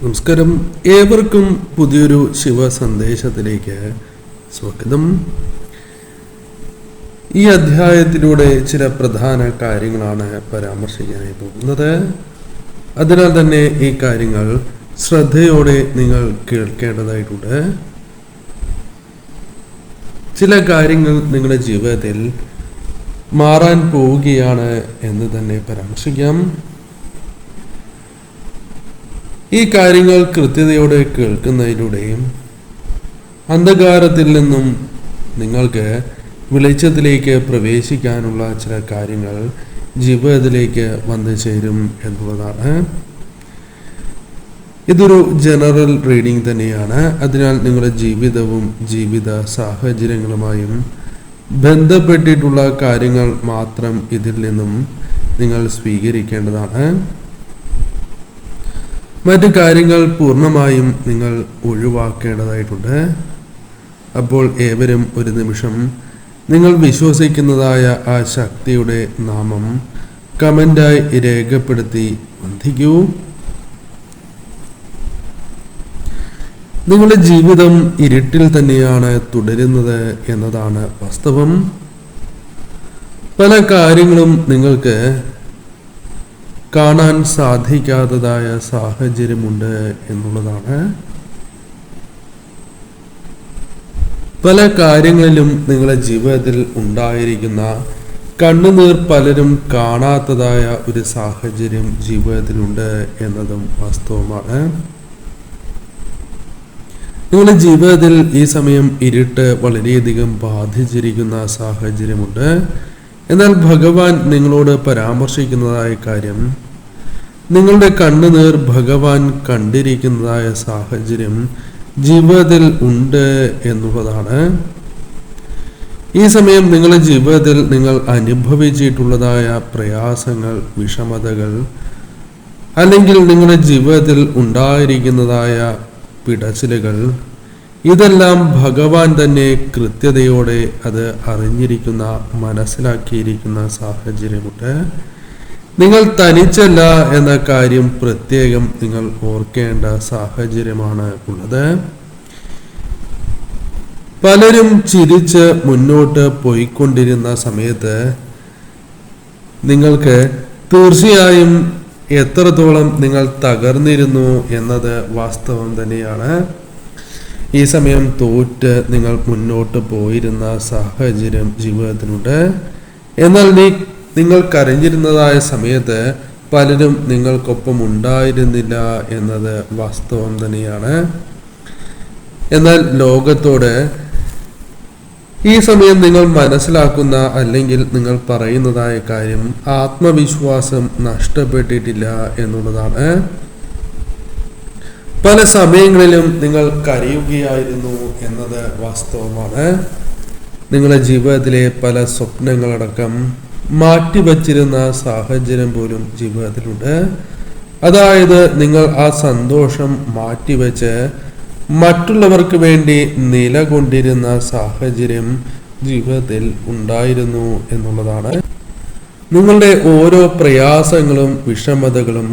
നമസ്കാരം, ഏവർക്കും പുതിയൊരു ശിവ സന്ദേശത്തിലേക്ക് സ്വാഗതം. ഈ അധ്യായത്തിലൂടെ ചില പ്രധാന കാര്യങ്ങളാണ് പരാമർശിക്കാനായി പോകുന്നത്. അതിനാൽ തന്നെ ഈ കാര്യങ്ങൾ ശ്രദ്ധയോടെ നിങ്ങൾ കേൾക്കേണ്ടതായിട്ടുണ്ട്. ചില കാര്യങ്ങൾ നിങ്ങളുടെ ജീവിതത്തിൽ മാറാൻ പോവുകയാണ് എന്ന് തന്നെ പരാമർശിക്കാം. ഈ കാര്യങ്ങൾ കൃത്യതയോടെ കേൾക്കുന്നതിലൂടെയും അന്ധകാരത്തിൽ നിന്നും നിങ്ങൾക്ക് വെളിച്ചത്തിലേക്ക് പ്രവേശിക്കാനുള്ള ചില കാര്യങ്ങൾ ജീവിതത്തിലേക്ക് വന്നു ചേരും എന്നുള്ളതാണ്. ഇതൊരു ജനറൽ റീഡിംഗ് തന്നെയാണ്. അതിനാൽ നിങ്ങളുടെ ജീവിതവും ജീവിത സാഹചര്യങ്ങളുമായും ബന്ധപ്പെട്ടിട്ടുള്ള കാര്യങ്ങൾ മാത്രം ഇതിൽ നിന്നും നിങ്ങൾ സ്വീകരിക്കേണ്ടതാണ്. മറ്റു കാര്യങ്ങൾ പൂർണ്ണമായും നിങ്ങൾ ഒഴിവാക്കേണ്ടതായിട്ടുണ്ട്. അപ്പോൾ ഏവരും ഒരു നിമിഷം നിങ്ങൾ വിശ്വസിക്കുന്നതായ ആ ശക്തിയുടെ നാമം കമൻ്റായി രേഖപ്പെടുത്തി വന്ദിക്കൂ. നിങ്ങളുടെ ജീവിതം ഇരുട്ടിൽ തന്നെയാണ് തുടരുന്നത് എന്നതാണ് വാസ്തവം. പല കാര്യങ്ങളും നിങ്ങൾക്ക് കാണാൻ സാധിക്കാത്തതായ സാഹചര്യമുണ്ട് എന്നുള്ളതാണ്. പല കാര്യങ്ങളിലും നിങ്ങളുടെ ജീവിതത്തിൽ ഉണ്ടായിരിക്കുന്ന കണ്ണുനീർ പലരും കാണാത്തതായ ഒരു സാഹചര്യം ജീവിതത്തിലുണ്ട് എന്നതും വാസ്തവമാണ്. നിങ്ങളുടെ ജീവിതത്തിൽ ഈ സമയം ഇരുട്ട് വളരെയധികം ബാധിച്ചിരിക്കുന്ന സാഹചര്യമുണ്ട്. എന്നാൽ ഭഗവാൻ നിങ്ങളോട് പരാമർശിക്കുന്നതായ കാര്യം, നിങ്ങളുടെ കണ്ണുനീർ ഭഗവാൻ കണ്ടിരിക്കുന്നതായ സാഹചര്യം ജീവിതത്തിൽ ഉണ്ട് എന്നുള്ളതാണ്. ഈ സമയം നിങ്ങളുടെ ജീവിതത്തിൽ നിങ്ങൾ അനുഭവിച്ചിട്ടുള്ളതായ പ്രയാസങ്ങൾ, വിഷമതകൾ, അല്ലെങ്കിൽ നിങ്ങളുടെ ജീവിതത്തിൽ ഉണ്ടായിരിക്കുന്നതായ പിടച്ചിലുകൾ, ഇതെല്ലാം ഭഗവാൻ തന്നെ കൃത്യതയോടെ അത് അറിഞ്ഞിരിക്കുന്ന, മനസ്സിലാക്കിയിരിക്കുന്ന സാഹചര്യമുണ്ട്. നിങ്ങൾ തനിച്ചല്ല എന്ന കാര്യം പ്രത്യേകം നിങ്ങൾ ഓർക്കേണ്ട സാഹചര്യമാണ് ഉള്ളത്. പലരും ചിരിച്ച് മുന്നോട്ട് പോയിക്കൊണ്ടിരുന്ന സമയത്ത് നിങ്ങൾക്ക് തീർച്ചയായും എത്രത്തോളം നിങ്ങൾ തകർന്നിരുന്നു എന്നത് വാസ്തവം തന്നെയാണ്. ഈ സമയം തോറ്റ് നിങ്ങൾ മുന്നോട്ട് പോയിരുന്ന സാഹചര്യം ജീവിതത്തിലുണ്ട്. എന്നാൽ നിങ്ങൾ കരഞ്ഞിരുന്നതായ സമയത്ത് പലരും നിങ്ങൾക്കൊപ്പം ഉണ്ടായിരുന്നില്ല എന്നത് വാസ്തവം തന്നെയാണ്. എന്നാൽ ലോകത്തോട് ഈ സമയം നിങ്ങൾ മനസ്സിലാക്കുന്ന അല്ലെങ്കിൽ നിങ്ങൾ പറയുന്നതായ കാര്യം, ആത്മവിശ്വാസം നഷ്ടപ്പെട്ടിട്ടില്ല എന്നുള്ളതാണ്. പല സമയങ്ങളിലും നിങ്ങൾ കരയുകയായിരുന്നു എന്നത് വാസ്തവമാണ്. നിങ്ങളുടെ ജീവിതത്തിലെ പല സ്വപ്നങ്ങളടക്കം മാറ്റിവച്ചിരുന്ന സാഹചര്യം പോലും ജീവിതത്തിലുണ്ട്. അതായത് നിങ്ങൾ ആ സന്തോഷം മാറ്റിവെച്ച് മറ്റുള്ളവർക്ക് വേണ്ടി നിലകൊണ്ടിരുന്ന സാഹചര്യം ജീവിതത്തിൽ ഉണ്ടായിരുന്നു എന്നുള്ളതാണ്. നിങ്ങളുടെ ഓരോ പ്രയാസങ്ങളും വിഷമതകളും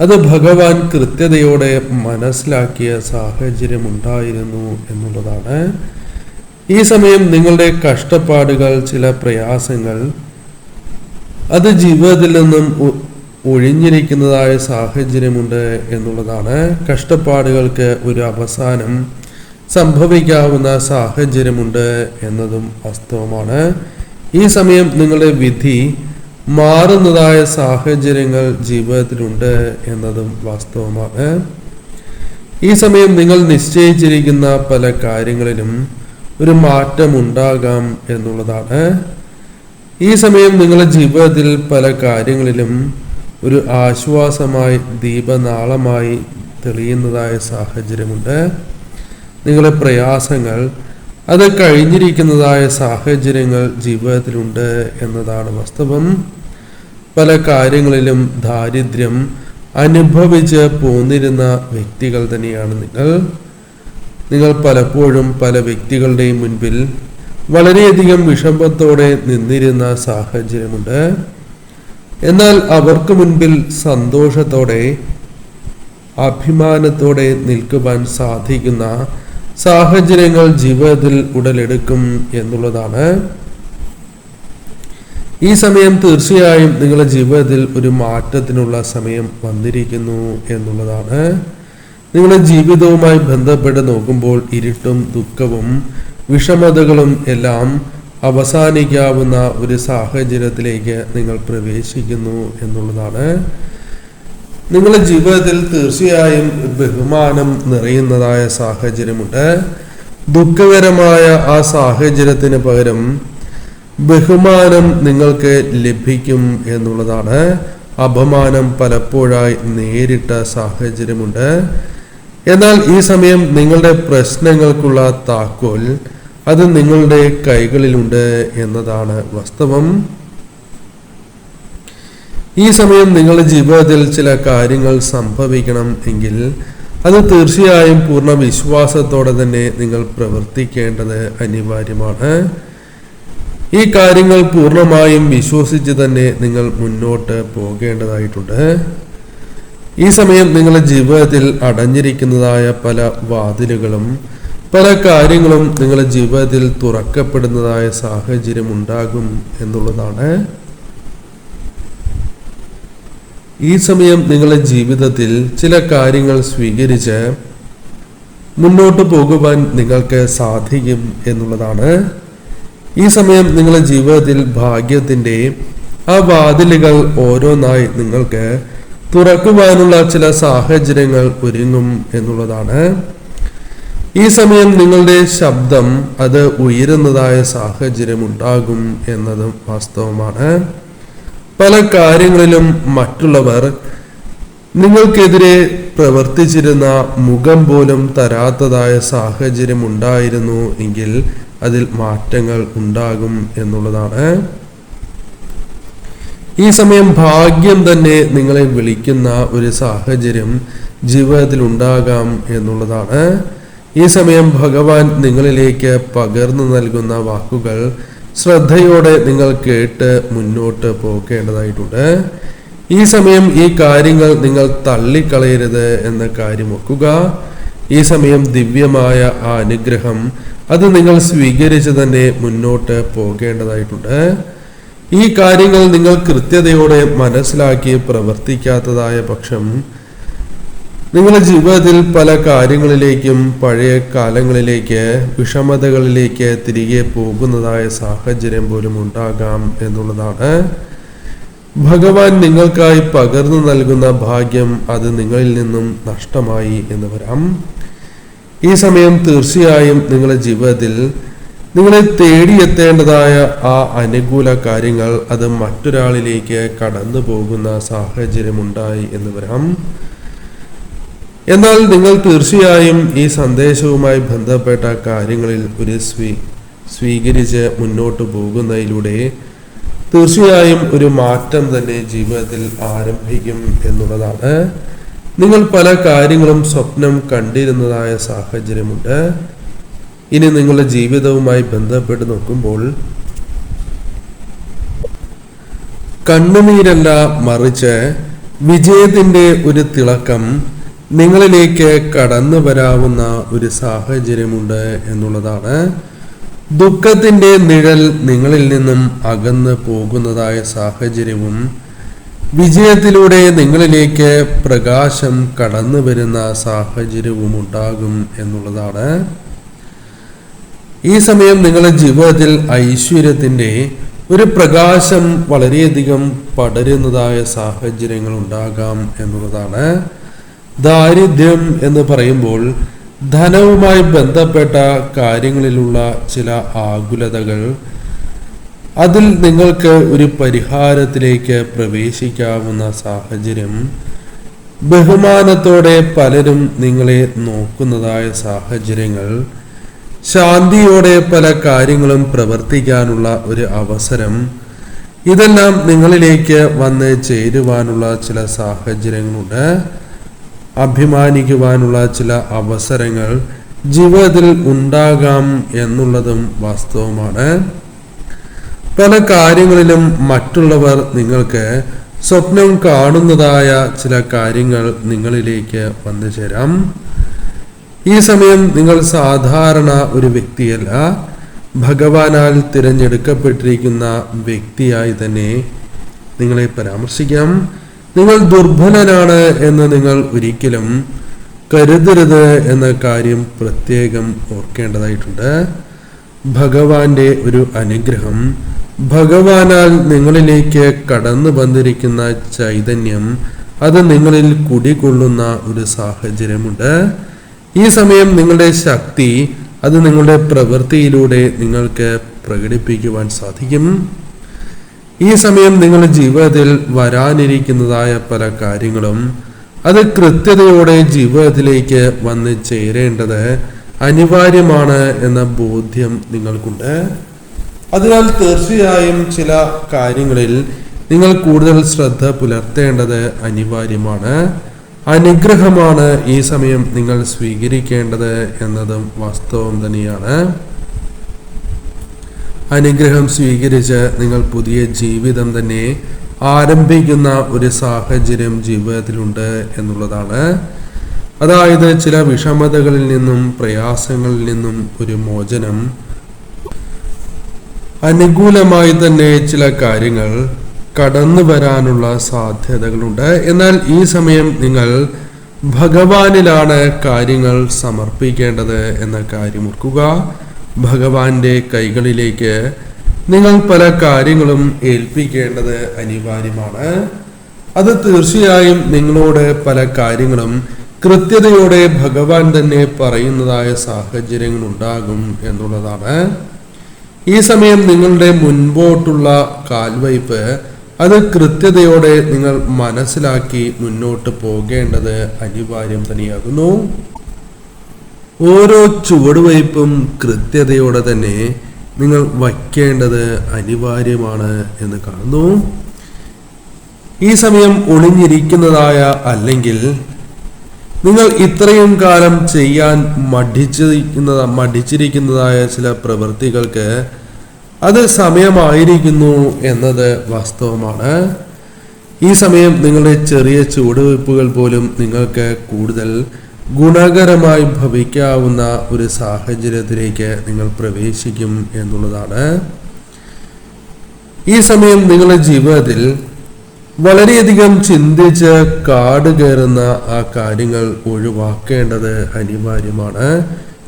അത് ഭഗവാൻ കൃത്യതയോടെ മനസ്സിലാക്കിയ സാഹചര്യം ഉണ്ടായിരുന്നു എന്നുള്ളതാണ്. ഈ സമയം നിങ്ങളുടെ കഷ്ടപ്പാടുകൾ, ചില പ്രയാസങ്ങൾ, അത് ജീവിതത്തിൽ നിന്നും ഒഴിഞ്ഞിരിക്കുന്നതായ സാഹചര്യമുണ്ട് എന്നുള്ളതാണ്. കഷ്ടപ്പാടുകൾക്ക് ഒരു അവസാനം സംഭവിക്കാവുന്ന സാഹചര്യമുണ്ട് എന്നതും വാസ്തവമാണ്. ഈ സമയം നിങ്ങളുടെ വിധി മാറുന്നതായ സാഹചര്യങ്ങൾ ജീവിതത്തിലുണ്ട് എന്നതും വാസ്തവമാണ്. ഈ സമയം നിങ്ങൾ നിശ്ചയിച്ചിരിക്കുന്ന പല കാര്യങ്ങളിലും ഒരു മാറ്റം ഉണ്ടാകാം എന്നുള്ളതാണ്. ഈ സമയം നിങ്ങളുടെ ജീവിതത്തിൽ പല കാര്യങ്ങളിലും ഒരു ആശ്വാസമായി, ദീപനാളമായി തെളിയുന്നതായ സാഹചര്യമുണ്ട്. നിങ്ങളുടെ പ്രയാസങ്ങൾ അത് കഴിഞ്ഞിരിക്കുന്നതായ സാഹചര്യങ്ങൾ ജീവിതത്തിലുണ്ട് എന്നതാണ് വാസ്തവം. പല കാര്യങ്ങളിലും ദാരിദ്ര്യം അനുഭവിച്ച് പോന്നിരുന്ന വ്യക്തികൾ തന്നെയാണ് നിങ്ങൾ പലപ്പോഴും പല വ്യക്തികളുടെയും മുൻപിൽ വളരെയധികം വിഷമത്തോടെ നിന്നിരുന്ന സാഹചര്യമുണ്ട്. എന്നാൽ അവർക്ക് മുൻപിൽ സന്തോഷത്തോടെ അഭിമാനത്തോടെ നിൽക്കുവാൻ സാധിക്കുന്ന സാഹചര്യങ്ങൾ ജീവിതത്തിൽ ഉടലെടുക്കും എന്നുള്ളതാണ്. ഈ സമയം തീർച്ചയായും നിങ്ങളുടെ ജീവിതത്തിൽ ഒരു മാറ്റത്തിനുള്ള സമയം വന്നിരിക്കുന്നു എന്നുള്ളതാണ്. നിങ്ങളുടെ ജീവിതവുമായി ബന്ധപ്പെട്ട് നോക്കുമ്പോൾ ഇരുട്ടും ദുഃഖവും വിഷമതകളും എല്ലാം അവസാനിക്കാവുന്ന ഒരു സാഹചര്യത്തിലേക്ക് നിങ്ങൾ പ്രവേശിക്കുന്നു എന്നുള്ളതാണ്. നിങ്ങളുടെ ജീവിതത്തിൽ തീർച്ചയായും ബഹുമാനം നിറയുന്നതായ സാഹചര്യമുണ്ട്. ദുഃഖകരമായ ആ സാഹചര്യത്തിന് പകരം ബഹുമാനം നിങ്ങൾക്ക് ലഭിക്കും എന്നുള്ളതാണ്. അപമാനം പലപ്പോഴായി നേരിട്ട സാഹചര്യമുണ്ട്. എന്നാൽ ഈ സമയം നിങ്ങളുടെ പ്രശ്നങ്ങൾക്കുള്ള താക്കോൽ അത് നിങ്ങളുടെ കൈകളിലുണ്ട് എന്നതാണ് വാസ്തവം. ഈ സമയം നിങ്ങളുടെ ജീവിതത്തിൽ ചില കാര്യങ്ങൾ സംഭവിക്കണം എങ്കിൽ അത് തീർച്ചയായും പൂർണ്ണ വിശ്വാസത്തോടെ തന്നെ നിങ്ങൾ പ്രവർത്തിക്കേണ്ടത് അനിവാര്യമാണ്. ഈ കാര്യങ്ങൾ പൂർണ്ണമായും വിശ്വസിച്ച് തന്നെ നിങ്ങൾ മുന്നോട്ട് പോകേണ്ടതായിട്ടുണ്ട്. ഈ സമയം നിങ്ങളുടെ ജീവിതത്തിൽ അടഞ്ഞിരിക്കുന്നതായ പല വാതിലുകളും പല കാര്യങ്ങളും നിങ്ങളുടെ ജീവിതത്തിൽ തുറക്കപ്പെടുന്നതായ സാഹചര്യം ഉണ്ടാകും എന്നുള്ളതാണ്. ഈ സമയം നിങ്ങളുടെ ജീവിതത്തിൽ ചില കാര്യങ്ങൾ സ്വീകരിച്ച് മുന്നോട്ട് പോകുവാൻ നിങ്ങൾക്ക് സാധിക്കും എന്നുള്ളതാണ്. ഈ സമയം നിങ്ങളുടെ ജീവിതത്തിൽ ഭാഗ്യത്തിൻ്റെ ആ വാതിലുകൾ ഓരോന്നായി നിങ്ങൾക്ക് തുറക്കുവാനുള്ള ചില സാഹചര്യങ്ങൾ ഒരുങ്ങും എന്നുള്ളതാണ്. ഈ സമയം നിങ്ങളുടെ ശബ്ദം അത് ഉയരുന്നതായ സാഹചര്യം ഉണ്ടാകും എന്നതും വാസ്തവമാണ്. പല കാര്യങ്ങളിലും മറ്റുള്ളവർ നിങ്ങൾക്കെതിരെ പ്രവർത്തിച്ചിരുന്ന മുഖം പോലും തരാത്തതായ സാഹചര്യം ഉണ്ടായിരുന്നു എങ്കിൽ അതിൽ മാറ്റങ്ങൾ ഉണ്ടാകും എന്നുള്ളതാണ്. ഈ സമയം ഭാഗ്യം തന്നെ നിങ്ങളെ വിളിക്കുന്ന ഒരു സാഹചര്യം ജീവിതത്തിൽ ഉണ്ടാകാം എന്നുള്ളതാണ്. ഈ സമയം ഭഗവാൻ നിങ്ങളിലേക്ക് പകർന്നു നൽകുന്ന വാക്കുകൾ ശ്രദ്ധയോടെ നിങ്ങൾ കേട്ട് മുന്നോട്ട് പോകേണ്ടതായിട്ടുണ്ട്. ഈ സമയം ഈ കാര്യങ്ങൾ നിങ്ങൾ തള്ളിക്കളയരുത് എന്ന കാര്യം ഓർക്കുക. ഈ സമയം ദിവ്യമായ ആ അനുഗ്രഹം അത് നിങ്ങൾ സ്വീകരിച്ച് തന്നെ മുന്നോട്ട് പോകേണ്ടതായിട്ടുണ്ട്. ഈ കാര്യങ്ങൾ നിങ്ങൾ കൃത്യതയോടെ മനസ്സിലാക്കി പ്രവർത്തിക്കാത്തതായ പക്ഷം നിങ്ങളുടെ ജീവിതത്തിൽ പല കാര്യങ്ങളിലേക്കും പഴയ കാലങ്ങളിലേക്ക് വിഷമതകളിലേക്ക് തിരികെ പോകുന്നതായ സാഹചര്യം പോലും ഉണ്ടാകാം എന്നുള്ളതാണ്. ഭഗവാൻ നിങ്ങൾക്കായി പകർന്നു നൽകുന്ന ഭാഗ്യം അത് നിങ്ങളിൽ നിന്നും നഷ്ടമായി എന്ന് വരാം. ഈ സമയം തീർച്ചയായും നിങ്ങളുടെ ജീവിതത്തിൽ നിങ്ങളെ തേടിയെത്തേണ്ടതായ ആ അനുകൂല കാര്യങ്ങൾ അത് മറ്റൊരാളിലേക്ക് കടന്നു പോകുന്ന സാഹചര്യമുണ്ടായി എന്ന് വരാം. എന്നാൽ നിങ്ങൾ തീർച്ചയായും ഈ സന്ദേശവുമായി ബന്ധപ്പെട്ട കാര്യങ്ങളിൽ ഒരു സ്വീകരിച്ച് മുന്നോട്ട് പോകുന്നതിലൂടെ തീർച്ചയായും ഒരു മാറ്റം തന്നെ ജീവിതത്തിൽ ആരംഭിക്കും എന്നുള്ളതാണ്. നിങ്ങൾ പല കാര്യങ്ങളും സ്വപ്നം കണ്ടിരുന്നതായ സാഹചര്യമുണ്ട്. ഇനി നിങ്ങളുടെ ജീവിതവുമായി ബന്ധപ്പെട്ട് നോക്കുമ്പോൾ കണ്ണുനീരല്ല മറിച്ച് വിജയത്തിന്റെ ഒരു തിളക്കം നിങ്ങളിലേക്ക് കടന്നു വരാവുന്ന ഒരു സാഹചര്യമുണ്ട് എന്നുള്ളതാണ്. ദുഃഖത്തിന്റെ നിഴൽ നിങ്ങളിൽ നിന്നും അകന്നു പോകുന്നതായ സാഹചര്യവും വിജയത്തിലൂടെ നിങ്ങളിലേക്ക് പ്രകാശം കടന്നു വരുന്ന സാഹചര്യവും ഉണ്ടാകും എന്നുള്ളതാണ്. ഈ സമയം നിങ്ങളുടെ ജീവിതത്തിൽ ഐശ്വര്യത്തിന്റെ ഒരു പ്രകാശം വളരെയധികം പടരുന്നതായ സാഹചര്യങ്ങൾ ഉണ്ടാകാം എന്നുള്ളതാണ്. ദാരിദ്ര്യം എന്ന് പറയുമ്പോൾ ധനവുമായി ബന്ധപ്പെട്ട കാര്യങ്ങളിലുള്ള ചില ആകുലതകൾ, അതിൽ നിങ്ങൾക്ക് ഒരു പരിഹാരത്തിലേക്ക് പ്രവേശിക്കാവുന്ന സാഹചര്യം, ബഹുമാനത്തോടെ പലരും നിങ്ങളെ നോക്കുന്നതായ സാഹചര്യങ്ങൾ, ശാന്തിയോടെ പല കാര്യങ്ങളും പ്രവർത്തിക്കാനുള്ള ഒരു അവസരം, ഇതെല്ലാം നിങ്ങളിലേക്ക് വന്ന് ചേരുവാനുള്ള ചില സാഹചര്യങ്ങളുണ്ട്. അഭിമാനിക്കുവാനുള്ള ചില അവസരങ്ങൾ ജീവിതത്തിൽ ഉണ്ടാകാം എന്നുള്ളതും വാസ്തവമാണ്. പല കാര്യങ്ങളിലും മറ്റുള്ളവർ നിങ്ങൾക്ക് സ്വപ്നം കാണുന്നതായ ചില കാര്യങ്ങൾ നിങ്ങളിലേക്ക് വന്നു ചേരാം. ഈ സമയം നിങ്ങൾ സാധാരണ ഒരു വ്യക്തിയല്ല, ഭഗവാനാൽ തിരഞ്ഞെടുക്കപ്പെട്ടിരിക്കുന്ന വ്യക്തിയായി തന്നെ നിങ്ങളെ പരാമർശിക്കാം. നിങ്ങൾ ദുർബലനാണ് എന്ന് നിങ്ങൾ ഒരിക്കലും കരുതരുത് എന്ന കാര്യം പ്രത്യേകം ഓർക്കേണ്ടതായിട്ടുണ്ട്. ഭഗവാന്റെ ഒരു അനുഗ്രഹം, ഭഗവാനാൽ നിങ്ങളിലേക്ക് കടന്നു വന്നിരിക്കുന്ന ചൈതന്യം, അത് നിങ്ങളിൽ കുടികൊള്ളുന്ന ഒരു സാഹചര്യമുണ്ട്. ഈ സമയം നിങ്ങളുടെ ശക്തി അത് നിങ്ങളുടെ പ്രവൃത്തിയിലൂടെ നിങ്ങൾക്ക് പ്രകടിപ്പിക്കുവാൻ സാധിക്കും. ഈ സമയം നിങ്ങളുടെ ജീവിതത്തിൽ വരാനിരിക്കുന്നതായ പല കാര്യങ്ങളും അത് കൃത്യതയോടെ ജീവിതത്തിലേക്ക് വന്ന് ചേരേണ്ടത് അനിവാര്യമാണ് എന്ന ബോധ്യം നിങ്ങൾക്കുണ്ട്. അതിനാൽ തീർച്ചയായും ചില കാര്യങ്ങളിൽ നിങ്ങൾ കൂടുതൽ ശ്രദ്ധ പുലർത്തേണ്ടത് അനിവാര്യമാണ്. അനുഗ്രഹമാണ് ഈ സമയം നിങ്ങൾ സ്വീകരിക്കേണ്ടത് എന്നതും വാസ്തവം തന്നെയാണ്. അനുഗ്രഹം സ്വീകരിച്ച് നിങ്ങൾ പുതിയ ജീവിതം തന്നെ ആരംഭിക്കുന്ന ഒരു സാഹചര്യം ജീവിതത്തിലുണ്ട് എന്നുള്ളതാണ്. അതായത് ചില വിഷമതകളിൽ നിന്നും പ്രയാസങ്ങളിൽ നിന്നും ഒരു മോചനം, അനുകൂലമായി തന്നെ ചില കാര്യങ്ങൾ കടന്നു വരാനുള്ള സാധ്യതകളുണ്ട്. എന്നാൽ ഈ സമയം നിങ്ങൾ ഭഗവാനിലാണ് കാര്യങ്ങൾ സമർപ്പിക്കേണ്ടത് എന്ന കാര്യം ഓർക്കുക. ഭഗവാന്റെ കൈകളിലേക്ക് നിങ്ങൾ പല കാര്യങ്ങളും ഏൽപ്പിക്കേണ്ടത് അനിവാര്യമാണ്. അത് തീർച്ചയായും നിങ്ങളോട് പല കാര്യങ്ങളും കൃത്യതയോടെ ഭഗവാൻ തന്നെ പറയുന്നതായ സാഹചര്യങ്ങൾ ഉണ്ടാകും എന്നുള്ളതാണ്. ഈ സമയം നിങ്ങളുടെ മുൻപോട്ടുള്ള കാൽവയ്പ് അത് കൃത്യതയോടെ നിങ്ങൾ മനസ്സിലാക്കി മുന്നോട്ട് പോകേണ്ടത് അനിവാര്യം തന്നെയാകുന്നു. ഓരോ ചുവടുവയ്പും കൃത്യതയോടെ തന്നെ നിങ്ങൾ വയ്ക്കേണ്ടത് അനിവാര്യമാണ് എന്ന് കാണുന്നു. ഈ സമയം ഒളിഞ്ഞിരിക്കുന്നതായ അല്ലെങ്കിൽ നിങ്ങൾ ഇത്രയും കാലം ചെയ്യാൻ മടിച്ചിരിക്കുന്നതായ ചില പ്രവൃത്തികൾക്ക് അത് സമയമായിരിക്കുന്നു എന്നത് വാസ്തവമാണ്. ഈ സമയം നിങ്ങളുടെ ചെറിയ ചുവടുവയ്പ്പുകൾ പോലും നിങ്ങൾക്ക് കൂടുതൽ ഗുണകരമായി ഭവിക്കാവുന്ന ഒരു സാഹചര്യത്തിലേക്ക് നിങ്ങൾ പ്രവേശിക്കും എന്നുള്ളതാണ്. ഈ സമയം നിങ്ങളുടെ ജീവിതത്തിൽ വളരെയധികം ചിന്തിച്ച് കാട് കയറുന്ന ആ കാര്യങ്ങൾ ഒഴിവാക്കേണ്ടത് അനിവാര്യമാണ്.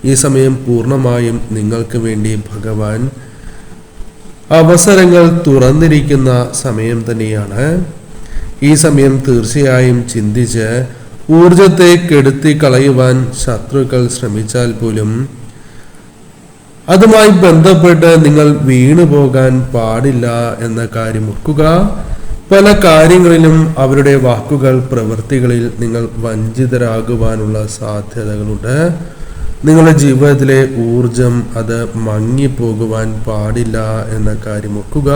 ഈ സമയം പൂർണ്ണമായും നിങ്ങൾക്ക് വേണ്ടി ഭഗവാൻ അവസരങ്ങൾ തുറന്നിരിക്കുന്ന സമയം തന്നെയാണ്. ഈ സമയം തീർച്ചയായും ചിന്തിച്ച് ഊർജത്തെ കെടുത്തി കളയുവാൻ ശത്രുക്കൾ ശ്രമിച്ചാൽ പോലും അതുമായി ബന്ധപ്പെട്ട് നിങ്ങൾ വീണു പോകാൻ പാടില്ല എന്ന കാര്യം ഓർക്കുക. പല കാര്യങ്ങളിലും അവരുടെ വാക്കുകൾ, പ്രവൃത്തികളിൽ നിങ്ങൾ വഞ്ചിതരാകുവാനുള്ള സാധ്യതകളുണ്ട്. നിങ്ങളുടെ ജീവിതത്തിലെ ഊർജം അത് മങ്ങിപ്പോകുവാൻ പാടില്ല എന്ന കാര്യം ഓർക്കുക.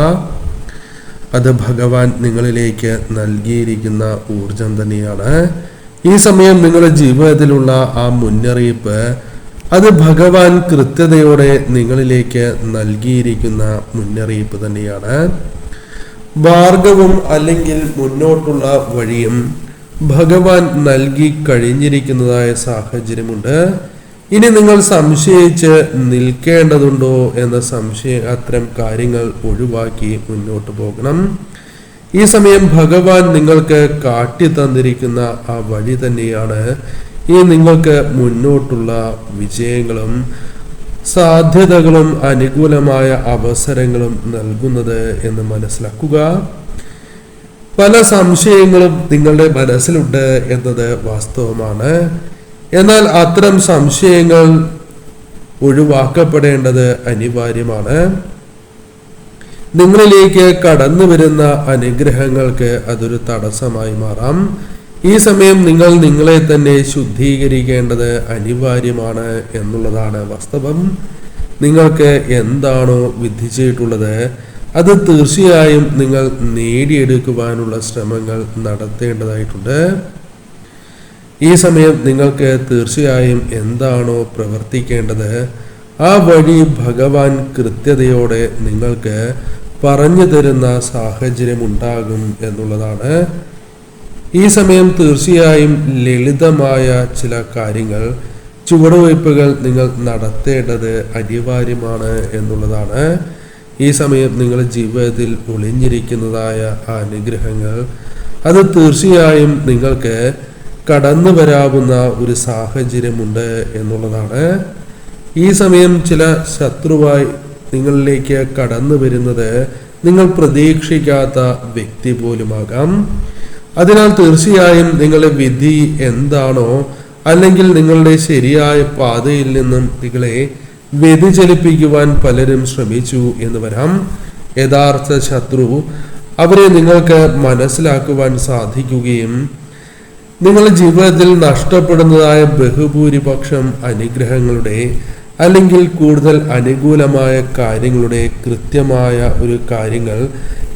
അത് ഭഗവാൻ നിങ്ങളിലേക്ക് നൽകിയിരിക്കുന്ന ഊർജം തന്നെയാണ്. ഈ സമയം നിങ്ങളുടെ ജീവിതത്തിലുള്ള ആ മുന്നറിയിപ്പ് അത് ഭഗവാൻ കൃത്യതയോടെ നിങ്ങളിലേക്ക് നൽകിയിരിക്കുന്ന മുന്നറിയിപ്പ് തന്നെയാണ്. മാർഗവും അല്ലെങ്കിൽ മുന്നോട്ടുള്ള വഴിയും ഭഗവാൻ നൽകി കഴിഞ്ഞിരിക്കുന്നതായ സാഹചര്യമുണ്ട്. ഇനി നിങ്ങൾ സംശയിച്ച് നിൽക്കേണ്ടതുണ്ടോ എന്ന അത്തരം കാര്യങ്ങൾ ഒഴിവാക്കി മുന്നോട്ട് പോകണം. ഈ സമയം ഭഗവാൻ നിങ്ങൾക്ക് കാട്ടി തന്നിരിക്കുന്ന ആ വഴി തന്നെയാണ് ഈ നിങ്ങൾക്ക് മുന്നോട്ടുള്ള വിജയങ്ങളും സാധ്യതകളും അനുകൂലമായ അവസരങ്ങളും നൽകുന്നത് എന്ന് മനസ്സിലാക്കുക. പല സംശയങ്ങളും നിങ്ങളുടെ മനസ്സിലുണ്ട് എന്നത് വാസ്തവമാണ്. എന്നാൽ അത്തരം സംശയങ്ങൾ ഒഴിവാക്കപ്പെടേണ്ടത് അനിവാര്യമാണ്. നിങ്ങളിലേക്ക് കടന്നു വരുന്ന അനുഗ്രഹങ്ങൾക്ക് അതൊരു തടസ്സമായി മാറാം. ഈ സമയം നിങ്ങൾ നിങ്ങളെ തന്നെ ശുദ്ധീകരിക്കേണ്ടത് അനിവാര്യമാണ് എന്നുള്ളതാണ് വാസ്തവം. നിങ്ങൾക്ക് എന്താണോ വിധിച്ചിട്ടുള്ളത് അത് തീർച്ചയായും നിങ്ങൾ നേടിയെടുക്കുവാനുള്ള ശ്രമങ്ങൾ നടത്തേണ്ടതായിട്ടുണ്ട്. ഈ സമയം നിങ്ങൾക്ക് തീർച്ചയായും എന്താണോ പ്രവർത്തിക്കേണ്ടത് ആ വഴി ഭഗവാൻ കൃത്യതയോടെ നിങ്ങൾക്ക് പറഞ്ഞു തരുന്ന സാഹചര്യം ഉണ്ടാകും എന്നുള്ളതാണ്. ഈ സമയം തീർച്ചയായും ലളിതമായ ചില കാര്യങ്ങൾ, ചുവടുവയ്പ്പുകൾ നിങ്ങൾ നടത്തേണ്ടത് അനിവാര്യമാണ് എന്നുള്ളതാണ്. ഈ സമയം നിങ്ങളുടെ ജീവിതത്തിൽ ഒളിഞ്ഞിരിക്കുന്നതായ അനുഗ്രഹങ്ങൾ അത് തീർച്ചയായും നിങ്ങൾക്ക് കടന്നു വരാവുന്ന ഒരു സാഹചര്യമുണ്ട് എന്നുള്ളതാണ്. ഈ സമയം ചില ശത്രുവായി നിങ്ങളിലേക്ക് കടന്നു വരുന്നത് നിങ്ങൾ പ്രതീക്ഷിക്കാത്ത വ്യക്തി പോലുമാകാം. അതിനാൽ തീർച്ചയായും നിങ്ങളുടെ വിധി എന്താണോ, അല്ലെങ്കിൽ നിങ്ങളുടെ ശരിയായ പാതയിൽ നിന്നും നിങ്ങളെ വ്യതിചലിപ്പിക്കുവാൻ പലരും ശ്രമിച്ചു എന്ന് വരാം. യഥാർത്ഥ ശത്രു അവരെ നിങ്ങൾക്ക് മനസ്സിലാക്കുവാൻ സാധിക്കുകയും നിങ്ങളുടെ ജീവിതത്തിൽ നഷ്ടപ്പെടുന്നതായ ബഹുഭൂരിപക്ഷം അനുഗ്രഹങ്ങളുടെ അല്ലെങ്കിൽ കൂടുതൽ അനുകൂലമായ കാര്യങ്ങളുടെ കൃത്യമായ ഒരു കാര്യങ്ങൾ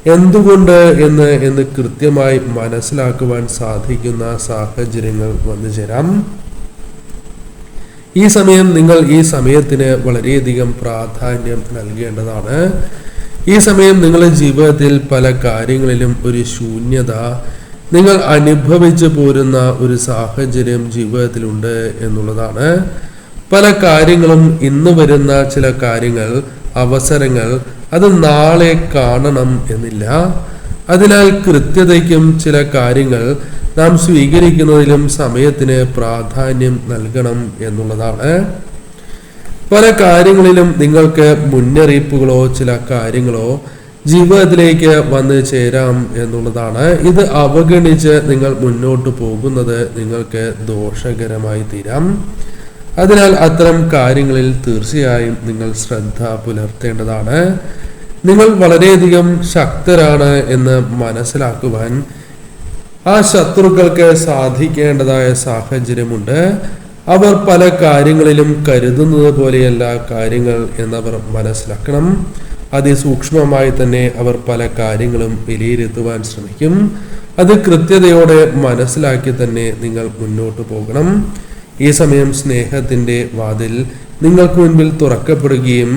എന്തുകൊണ്ട് എന്ന് കൃത്യമായി മനസ്സിലാക്കുവാൻ സാധിക്കുന്ന സാഹചര്യങ്ങൾ വന്നു ചേരാം. ഈ സമയം നിങ്ങൾ ഈ സമയത്തിന് വളരെയധികം പ്രാധാന്യം നൽകേണ്ടതാണ്. ഈ സമയം നിങ്ങളുടെ ജീവിതത്തിൽ പല കാര്യങ്ങളിലും ഒരു ശൂന്യത നിങ്ങൾ അനുഭവിച്ചു പോരുന്ന ഒരു സാഹചര്യം ജീവിതത്തിലുണ്ട് എന്നുള്ളതാണ്. പല കാര്യങ്ങളും ഇന്ന് വരുന്ന ചില കാര്യങ്ങൾ, അവസരങ്ങൾ അത് നാളെ കാണണം എന്നില്ല. അതിനാൽ കൃത്യതയ്ക്കും ചില കാര്യങ്ങൾ നാം സ്വീകരിക്കുന്നതിലും സമയത്തിന് പ്രാധാന്യം നൽകണം എന്നുള്ളതാണ്. പല കാര്യങ്ങളിലും നിങ്ങൾക്ക് മുന്നറിയിപ്പുകളോ ചില കാര്യങ്ങളോ ജീവിതത്തിലേക്ക് വന്ന് ചേരാം എന്നുള്ളതാണ്. ഇത് അവഗണിച്ച് നിങ്ങൾ മുന്നോട്ട് പോകുന്നത് നിങ്ങൾക്ക് ദോഷകരമായി തീരാം. അതിനാൽ അത്തരം കാര്യങ്ങളിൽ തീർച്ചയായും നിങ്ങൾ ശ്രദ്ധ പുലർത്തേണ്ടതാണ്. നിങ്ങൾ വളരെയധികം ശക്തരാണ് എന്ന് മനസ്സിലാക്കുവാൻ ആ ശത്രുക്കൾക്ക് സാധിക്കേണ്ടതായ സാഹചര്യമുണ്ട്. അവർ പല കാര്യങ്ങളിലും കരുതുന്നത് പോലെയല്ല കാര്യങ്ങൾ എന്നവർ മനസ്സിലാക്കണം. അതിസൂക്ഷ്മമായി തന്നെ അവർ പല കാര്യങ്ങളും വിലയിരുത്തുവാൻ ശ്രമിക്കും. അത് കൃത്യതയോടെ മനസ്സിലാക്കി തന്നെ നിങ്ങൾ മുന്നോട്ട് പോകണം. ഈ സമയം സ്നേഹത്തിന്റെ വാതിൽ നിങ്ങൾക്ക് മുൻപിൽ തുറക്കപ്പെടുകയും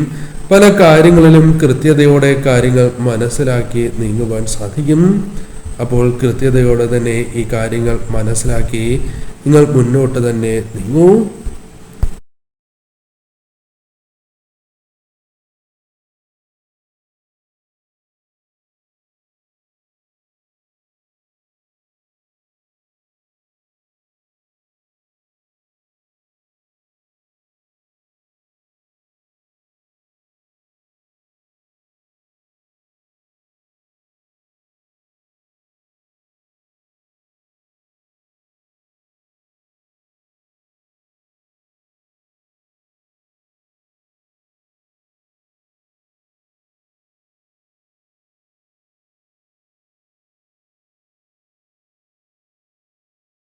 പല കാര്യങ്ങളിലും കൃത്യതയോടെ കാര്യങ്ങൾ മനസ്സിലാക്കി നീങ്ങുവാൻ സാധിക്കും. അപ്പോൾ കൃത്യതയോടെ തന്നെ ഈ കാര്യങ്ങൾ മനസ്സിലാക്കി നിങ്ങൾ മുന്നോട്ട് തന്നെ നീങ്ങൂ.